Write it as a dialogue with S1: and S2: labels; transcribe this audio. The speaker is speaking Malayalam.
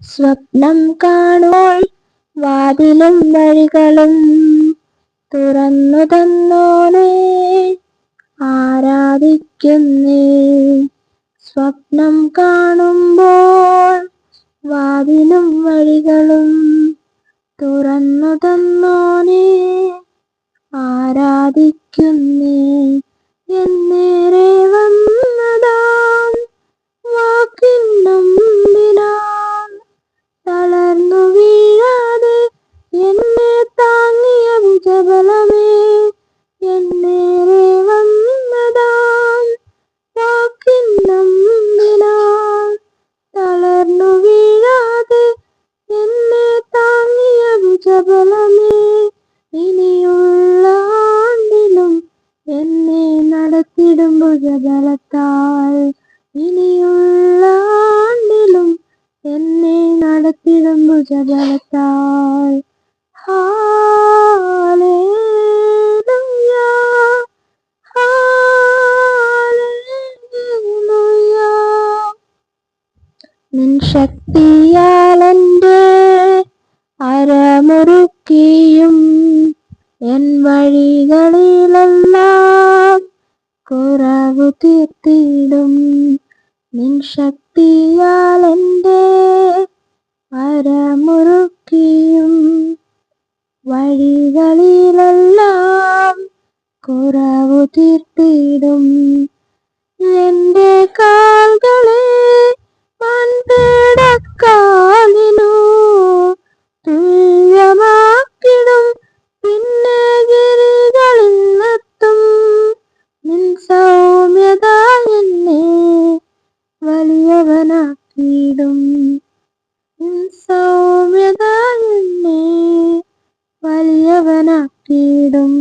S1: സ്വപ്നം കാണുമ്പോൾ വാതിലും വഴികളും തുറന്നു തന്നോനെ ആരാധിക്കുന്നേ. സ്വപ്നം കാണുമ്പോൾ വാതിലും വഴികളും തുറന്നു തന്നോനെ ആരാധിക്കുന്നേ. എന്നേറെ വന്നതാം വാക്കിൻ നമ്പിനാൻ തളർന്നു വീഴാതെ എന്നെ താങ്ങിയ ഭുജബലമേ. എന്നേറെ വന്നതാം വാക്കിൻ നമ്പിനാൻ തളർന്നു വീഴാതെ എന്നെ താങ്ങിയ ഭുജബലമേ. ഇനിയുള്ള ആണ്ടിലും എന്നെ നടത്തിടും ഭുജബലത്താൽ. ഇനിയുള്ള ആണ്ടിലും എന്നെ നടത്തിടും ഭുജബലത്താൽ. Hallelujah, hallelujah. നിൻ ശക്തിയാൽ എൻ്റെ അരമുറുക്കിയും എൻ വഴികളിലെല്ലാം കുറവു തീർത്തിടും. നിൻ ശക്തിയാൽ എൻ്റെ അരമുറുക്കിയും വഴികളിലെല്ലാം കുറവു തീർത്തിടും. എൻ്റെ കാൽകളെ മൺപേടക്കാലിനു തുല്യമാക്കിടും. പിന്നെ ഗിരികളിൽ എത്തും. നിൻ സൗമ്യത എന്നെ വലിയവനാക്കിടും. നിൻ സൗമ്യത എന്നെ വലിയവനാക്കിടും.